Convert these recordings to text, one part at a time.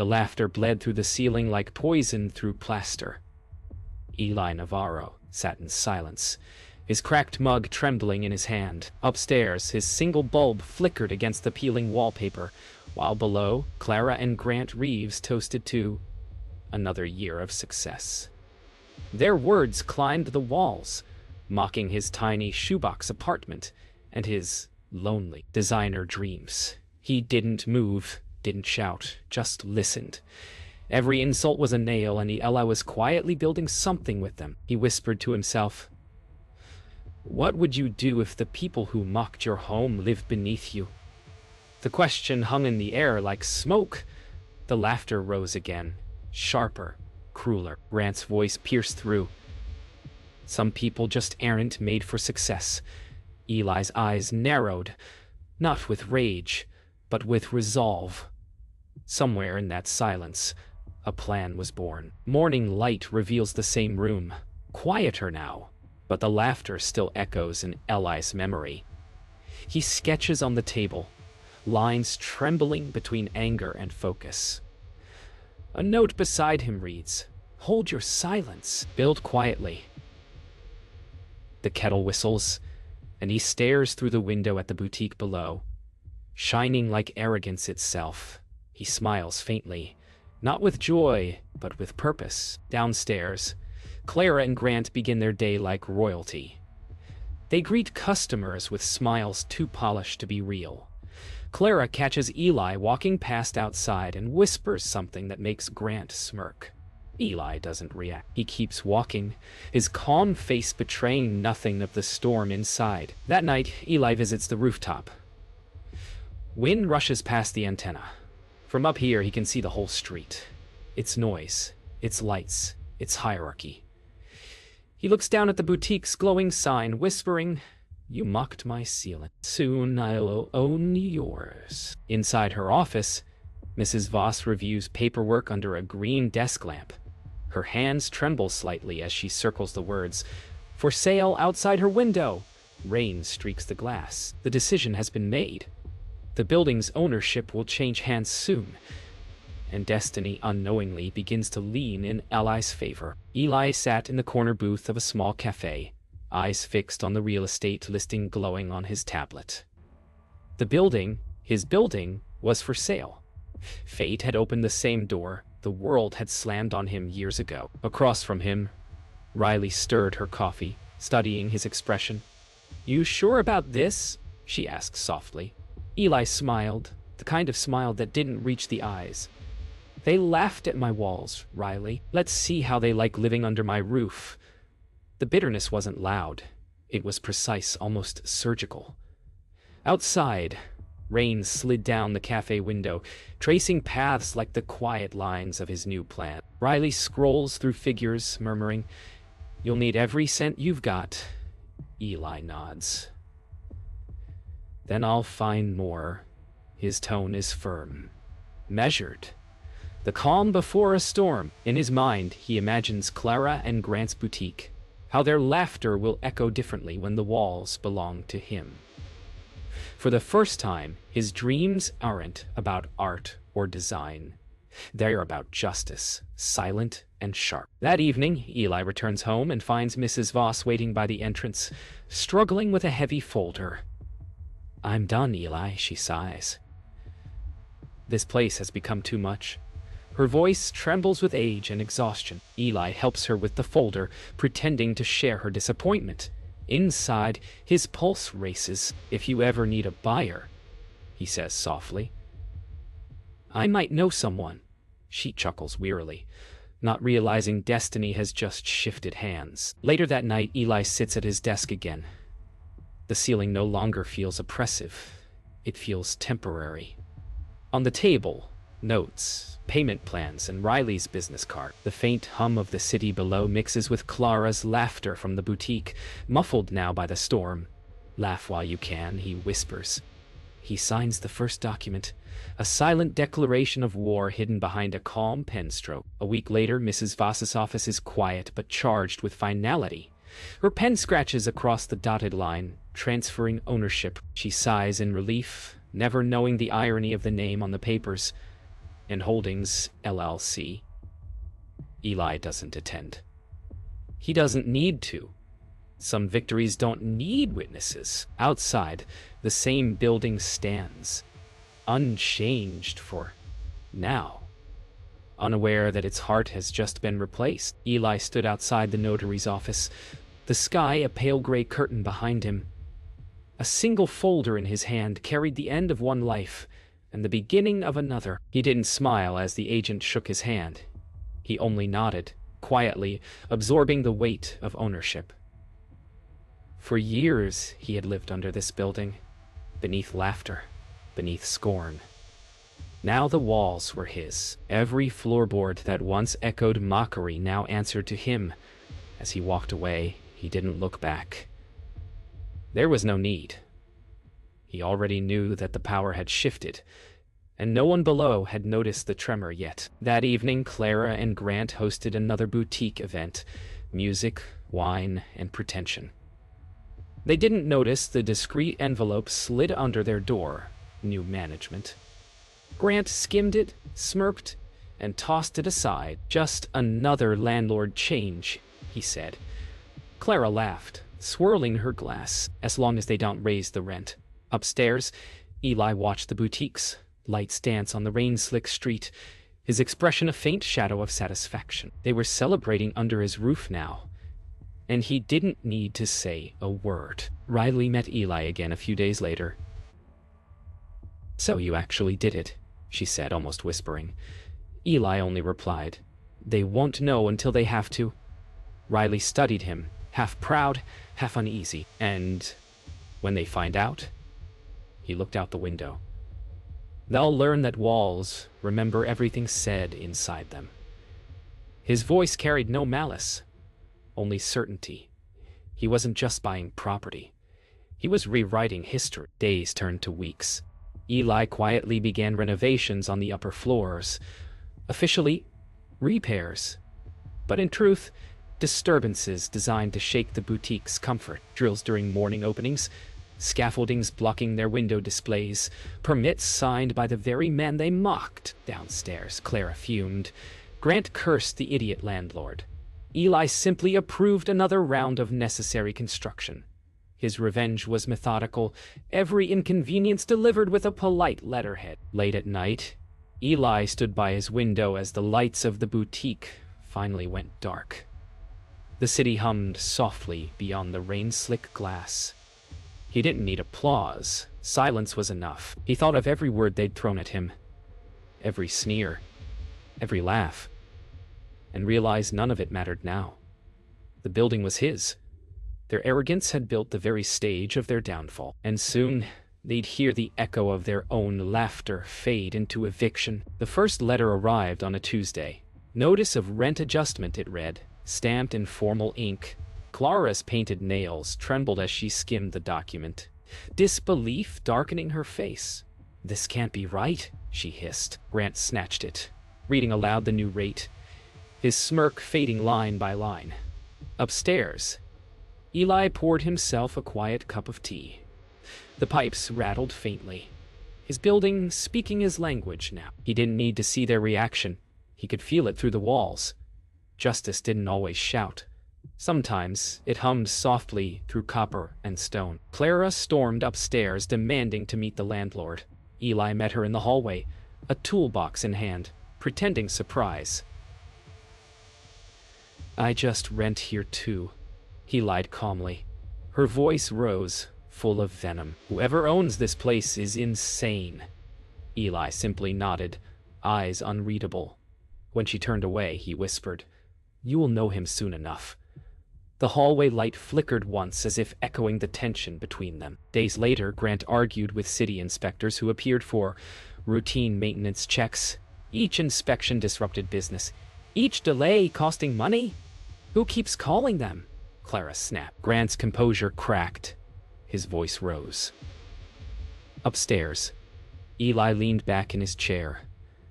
The laughter bled through the ceiling like poison through plaster. Eli Navarro sat in silence, his cracked mug trembling in his hand. Upstairs, his single bulb flickered against the peeling wallpaper, while below, Clara and Grant Reeves toasted to another year of success. Their words climbed the walls, mocking his tiny shoebox apartment and his lonely designer dreams. He didn't move, didn't shout, just listened. Every insult was a nail, and Eli was quietly building something with them. He whispered to himself, "What would you do if the people who mocked your home lived beneath you?" The question hung in the air like smoke. The laughter rose again, sharper, crueler. Grant's voice pierced through. "Some people just aren't made for success." Eli's eyes narrowed, not with rage, but with resolve. Somewhere in that silence, a plan was born. Morning light reveals the same room, quieter now, but the laughter still echoes in Eli's memory. He sketches on the table, lines trembling between anger and focus. A note beside him reads, "Hold your silence. Build quietly." The kettle whistles, and he stares through the window at the boutique below, shining like arrogance itself. He smiles faintly, not with joy, but with purpose. Downstairs, Clara and Grant begin their day like royalty. They greet customers with smiles too polished to be real. Clara catches Eli walking past outside and whispers something that makes Grant smirk. Eli doesn't react. He keeps walking, his calm face betraying nothing of the storm inside. That night, Eli visits the rooftop. Wind rushes past the antenna. From up here, he can see the whole street. Its noise, its lights, its hierarchy. He looks down at the boutique's glowing sign, whispering, "You mocked my ceiling. Soon I'll own yours." Inside her office, Mrs. Voss reviews paperwork under a green desk lamp. Her hands tremble slightly as she circles the words, "For sale," outside her window. Rain streaks the glass. The decision has been made. The building's ownership will change hands soon, and destiny unknowingly begins to lean in Eli's favor. Eli sat in the corner booth of a small cafe, eyes fixed on the real estate listing glowing on his tablet. The building, his building, was for sale. Fate had opened the same door the world had slammed on him years ago. Across from him, Riley stirred her coffee, studying his expression. "You sure about this?" she asked softly. Eli smiled, the kind of smile that didn't reach the eyes. "They laughed at my walls, Riley. Let's see how they like living under my roof." The bitterness wasn't loud. It was precise, almost surgical. Outside, rain slid down the cafe window, tracing paths like the quiet lines of his new plan. Riley scrolls through figures, murmuring, "You'll need every cent you've got." Eli nods. "Then I'll find more." His tone is firm, measured. The calm before a storm. In his mind, he imagines Clara and Grant's boutique, how their laughter will echo differently when the walls belong to him. For the first time, his dreams aren't about art or design. They're about justice, silent and sharp. That evening, Eli returns home and finds Mrs. Voss waiting by the entrance, struggling with a heavy folder. "I'm done, Eli," she sighs. "This place has become too much." Her voice trembles with age and exhaustion. Eli helps her with the folder, pretending to share her disappointment. Inside, his pulse races. "If you ever need a buyer," he says softly, "I might know someone." She chuckles wearily, not realizing destiny has just shifted hands. Later that night, Eli sits at his desk again. The ceiling no longer feels oppressive. It feels temporary. On the table, notes, payment plans, and Riley's business card. The faint hum of the city below mixes with Clara's laughter from the boutique, muffled now by the storm. "Laugh while you can," he whispers. He signs the first document, a silent declaration of war hidden behind a calm pen stroke. A week later, Mrs. Voss's office is quiet but charged with finality. Her pen scratches across the dotted line, transferring ownership. She sighs in relief, never knowing the irony of the name on the papers. and Holdings, LLC. Eli doesn't attend. He doesn't need to. Some victories don't need witnesses. Outside, the same building stands, unchanged for now. Unaware that its heart has just been replaced, Eli stood outside the notary's office, the sky a pale gray curtain behind him. A single folder in his hand carried the end of one life and the beginning of another. He didn't smile as the agent shook his hand. He only nodded, quietly, absorbing the weight of ownership. For years he had lived under this building, beneath laughter, beneath scorn. Now the walls were his. Every floorboard that once echoed mockery now answered to him. As he walked away, he didn't look back. There was no need. He already knew that the power had shifted, and no one below had noticed the tremor yet. That evening, Clara and Grant hosted another boutique event, music, wine, and pretension. They didn't notice the discreet envelope slid under their door, new management. Grant skimmed it, smirked, and tossed it aside. Just another landlord change, he said. Clara laughed, swirling her glass. As long as they don't raise the rent. Upstairs, Eli watched the boutiques, lights dance on the rain-slick street, his expression a faint shadow of satisfaction. They were celebrating under his roof now, and he didn't need to say a word. Riley met Eli again a few days later. "So you actually did it," she said, almost whispering. Eli only replied, "They won't know until they have to." Riley studied him, half proud, half uneasy. "And when they find out?" He looked out the window. "They'll learn that walls remember everything said inside them." His voice carried no malice, only certainty. He wasn't just buying property. He was rewriting history. Days turned to weeks. Eli quietly began renovations on the upper floors. Officially, repairs. But in truth, disturbances designed to shake the boutique's comfort. Drills during morning openings, scaffoldings blocking their window displays, permits signed by the very man they mocked. Downstairs, Clara fumed. Grant cursed the idiot landlord. Eli simply approved another round of necessary construction. His revenge was methodical, every inconvenience delivered with a polite letterhead. Late at night, Eli stood by his window as the lights of the boutique finally went dark. The city hummed softly beyond the rain-slick glass. He didn't need applause. Silence was enough. He thought of every word they'd thrown at him, every sneer, every laugh, and realized none of it mattered now. The building was his. Their arrogance had built the very stage of their downfall, and soon they'd hear the echo of their own laughter fade into eviction. The first letter arrived on a Tuesday. Notice of rent adjustment, it read, stamped in formal ink. Clara's painted nails trembled as she skimmed the document, disbelief darkening her face. "This can't be right," she hissed. Grant snatched it, reading aloud the new rate, his smirk fading line by line. Upstairs, Eli poured himself a quiet cup of tea. The pipes rattled faintly. His building speaking his language now. He didn't need to see their reaction. He could feel it through the walls. Justice didn't always shout. Sometimes it hummed softly through copper and stone. Clara stormed upstairs, demanding to meet the landlord. Eli met her in the hallway, a toolbox in hand, pretending surprise. "I just rent here too," he lied calmly. Her voice rose, full of venom. "Whoever owns this place is insane." Eli simply nodded, eyes unreadable. When she turned away, he whispered, "You will know him soon enough." The hallway light flickered once, as if echoing the tension between them. Days later, Grant argued with city inspectors who appeared for routine maintenance checks. Each inspection disrupted business. Each delay costing money? Who keeps calling them? Clara snapped. Grant's composure cracked. His voice rose. Upstairs, Eli leaned back in his chair,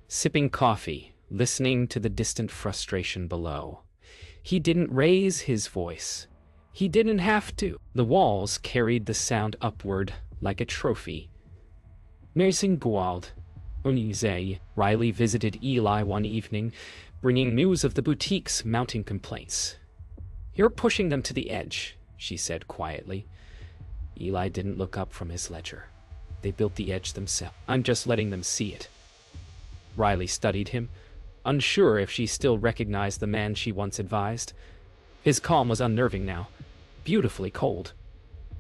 sipping coffee, listening to the distant frustration below. He didn't raise his voice. He didn't have to. The walls carried the sound upward like a trophy. "Merci, Guald. Onise. Riley visited Eli one evening, bringing news of the boutique's mounting complaints. "You're pushing them to the edge," she said quietly. Eli didn't look up from his ledger. "They built the edge themselves. I'm just letting them see it." Riley studied him, unsure if she still recognized the man she once advised. His calm was unnerving now, beautifully cold.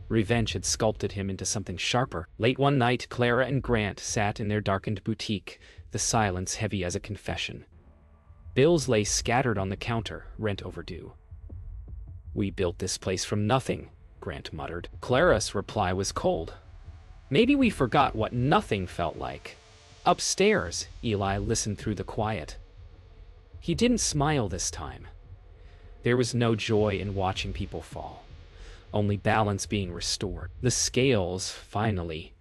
Revenge had sculpted him into something sharper. Late one night, Clara and Grant sat in their darkened boutique, the silence heavy as a confession. Bills lay scattered on the counter, rent overdue. "We built this place from nothing," Grant muttered. Clara's reply was cold. "Maybe we forgot what nothing felt like." Upstairs, Eli listened through the quiet. He didn't smile this time. There was no joy in watching people fall, only balance being restored. The scales, finally,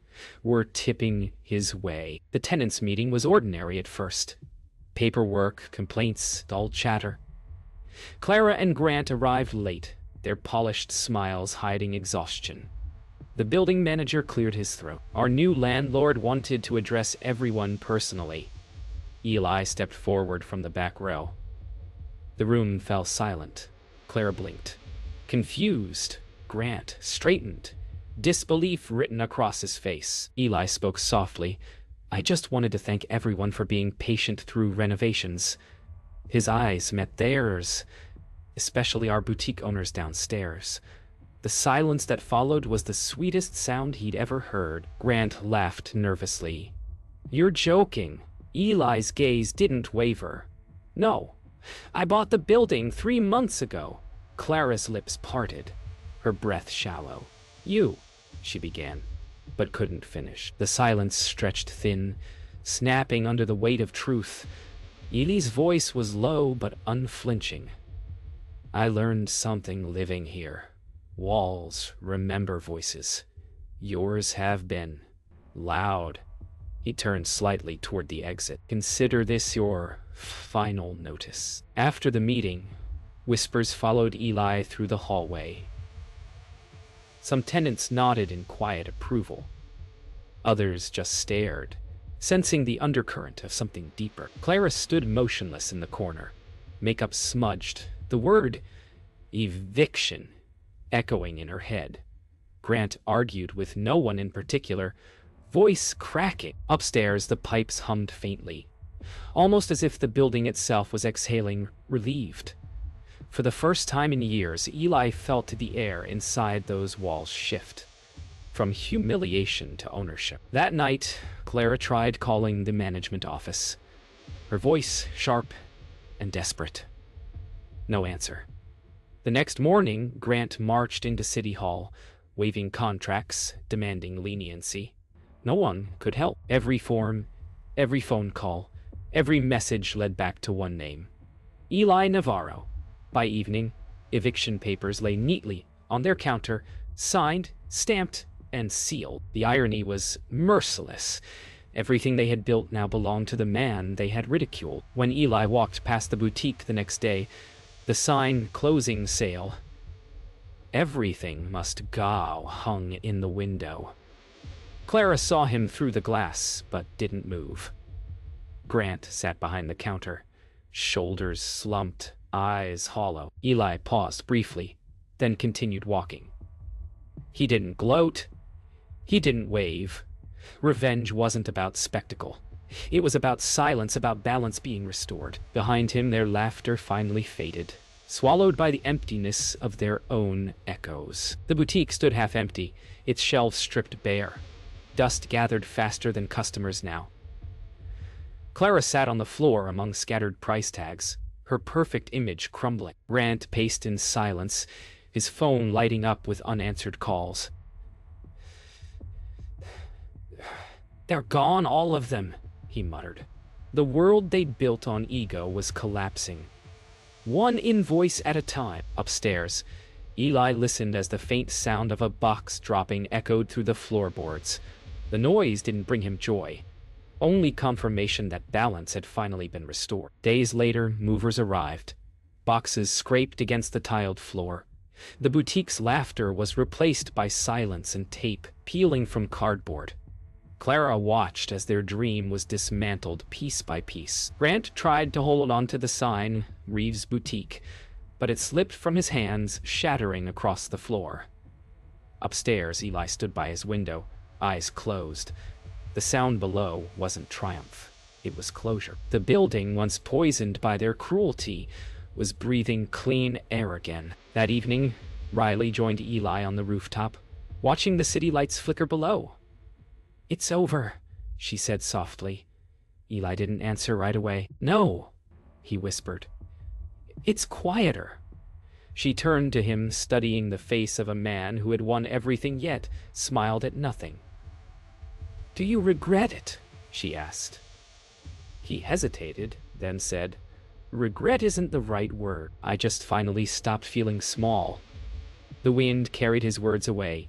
were tipping his way. The tenants' meeting was ordinary at first. Paperwork, complaints, dull chatter. Clara and Grant arrived late, their polished smiles hiding exhaustion. The building manager cleared his throat. "Our new landlord wanted to address everyone personally." Eli stepped forward from the back row. The room fell silent. Clara blinked. Confused, Grant straightened, disbelief written across his face. Eli spoke softly. "I just wanted to thank everyone for being patient through renovations." His eyes met theirs, especially our boutique owners downstairs. The silence that followed was the sweetest sound he'd ever heard. Grant laughed nervously. "You're joking." Eli's gaze didn't waver. "No. I bought the building 3 months ago." Clara's lips parted, her breath shallow. "You," she began, but couldn't finish. The silence stretched thin, snapping under the weight of truth. Eli's voice was low but unflinching. "I learned something living here. Walls remember voices. Yours have been loud." He turned slightly toward the exit. "Consider this your final notice." After the meeting, whispers followed Eli through the hallway. Some tenants nodded in quiet approval. Others just stared, sensing the undercurrent of something deeper. Clara stood motionless in the corner, makeup smudged, the word eviction echoing in her head. Grant argued with no one in particular, voice cracking. Upstairs, the pipes hummed faintly, almost as if the building itself was exhaling, relieved. For the first time in years, Eli felt the air inside those walls shift, from humiliation to ownership. That night, Clara tried calling the management office, her voice sharp and desperate. No answer. The next morning, Grant marched into City Hall, waving contracts, demanding leniency. No one could help. Every form, every phone call, every message led back to one name: Eli Navarro. By evening, eviction papers lay neatly on their counter, signed, stamped, and sealed. The irony was merciless. Everything they had built now belonged to the man they had ridiculed. When Eli walked past the boutique the next day, the sign "Closing Sale, Everything Must Go" hung in the window. Clara saw him through the glass, but didn't move. Grant sat behind the counter, shoulders slumped, eyes hollow. Eli paused briefly, then continued walking. He didn't gloat. He didn't wave. Revenge wasn't about spectacle. It was about silence, about balance being restored. Behind him, their laughter finally faded, swallowed by the emptiness of their own echoes. The boutique stood half empty, its shelves stripped bare. Dust gathered faster than customers now. Clara sat on the floor among scattered price tags, her perfect image crumbling. Grant paced in silence, his phone lighting up with unanswered calls. "They're gone, all of them," he muttered. The world they'd built on ego was collapsing, one invoice at a time. Upstairs, Eli listened as the faint sound of a box dropping echoed through the floorboards. The noise didn't bring him joy, only confirmation that balance had finally been restored. Days later, movers arrived. Boxes scraped against the tiled floor. The boutique's laughter was replaced by silence and tape peeling from cardboard. Clara watched as their dream was dismantled piece by piece. Grant tried to hold on to the sign, Reeves' Boutique, but it slipped from his hands, shattering across the floor. Upstairs, Eli stood by his window, eyes closed. The sound below wasn't triumph. It was closure. The building, once poisoned by their cruelty, was breathing clean air again. That evening, Riley joined Eli on the rooftop, watching the city lights flicker below. "It's over," she said softly. Eli didn't answer right away. "No," he whispered. "It's quieter." She turned to him, studying the face of a man who had won everything yet smiled at nothing. "Do you regret it?" she asked. He hesitated, then said, "Regret isn't the right word. I just finally stopped feeling small." The wind carried his words away,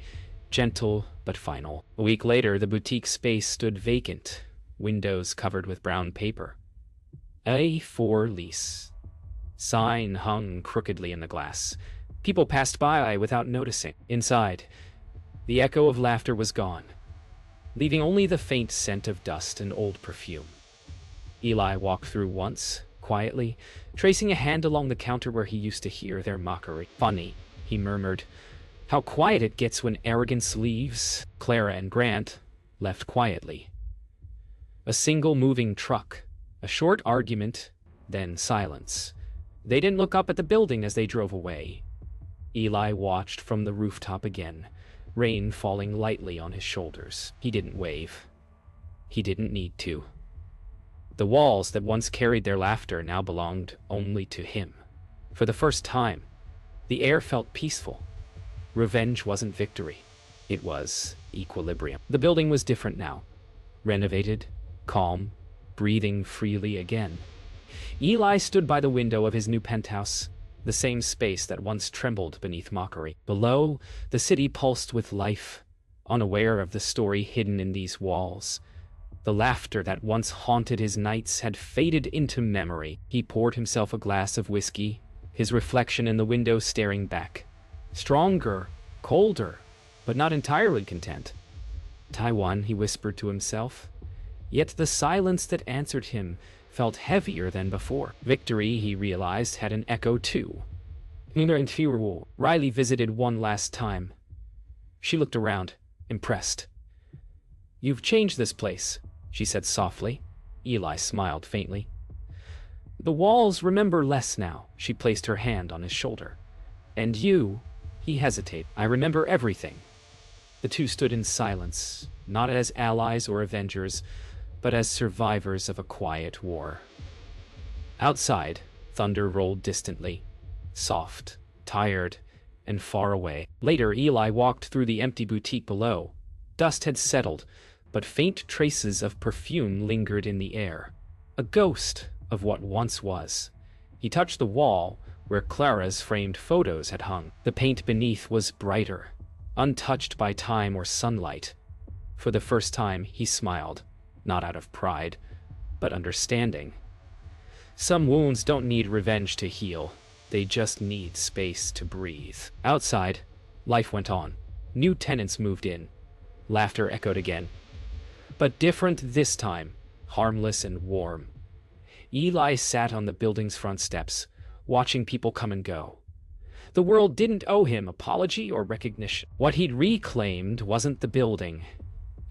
gentle but final. A week later, the boutique space stood vacant, windows covered with brown paper. A for lease. Sign hung crookedly in the glass. People passed by without noticing. Inside, the echo of laughter was gone, leaving only the faint scent of dust and old perfume. Eli walked through once, quietly, tracing a hand along the counter where he used to hear their mockery. "Funny," he murmured. "How quiet it gets when arrogance leaves." Clara and Grant left quietly. A single moving truck, a short argument, then silence. They didn't look up at the building as they drove away. Eli watched from the rooftop again, rain falling lightly on his shoulders. He didn't wave. He didn't need to. The walls that once carried their laughter now belonged only to him. For the first time, the air felt peaceful. Revenge wasn't victory. It was equilibrium. The building was different now. Renovated, calm, breathing freely again. Eli stood by the window of his new penthouse, the same space that once trembled beneath mockery. Below, the city pulsed with life, unaware of the story hidden in these walls. The laughter that once haunted his nights had faded into memory. He poured himself a glass of whiskey, his reflection in the window staring back. Stronger, colder, but not entirely content. "Taiwan," he whispered to himself. Yet the silence that answered him felt heavier than before. Victory, he realized, had an echo too. Riley visited one last time. She looked around, impressed. "You've changed this place," she said softly. Eli smiled faintly. "The walls remember less now." She placed her hand on his shoulder. "And you," he hesitated. "I remember everything." The two stood in silence, not as allies or avengers, but as survivors of a quiet war. Outside, thunder rolled distantly, soft, tired, and far away. Later, Eli walked through the empty boutique below. Dust had settled, but faint traces of perfume lingered in the air, a ghost of what once was. He touched the wall where Clara's framed photos had hung. The paint beneath was brighter, untouched by time or sunlight. For the first time, he smiled, not out of pride, but understanding. Some wounds don't need revenge to heal. They just need space to breathe. Outside, life went on. New tenants moved in. Laughter echoed again. But different this time, harmless and warm. Eli sat on the building's front steps, watching people come and go. The world didn't owe him apology or recognition. What he'd reclaimed wasn't the building.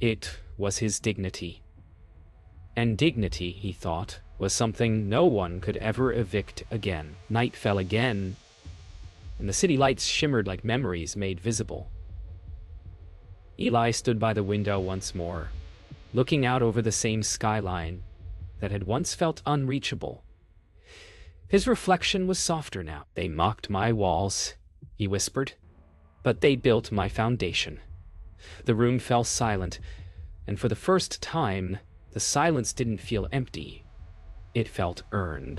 It was his dignity. And dignity, he thought, was something no one could ever evict again. Night fell again, and the city lights shimmered like memories made visible. Eli stood by the window once more, looking out over the same skyline that had once felt unreachable. His reflection was softer now. "They mocked my walls," he whispered, "but they built my foundation." The room fell silent, and for the first time, the silence didn't feel empty. It felt earned.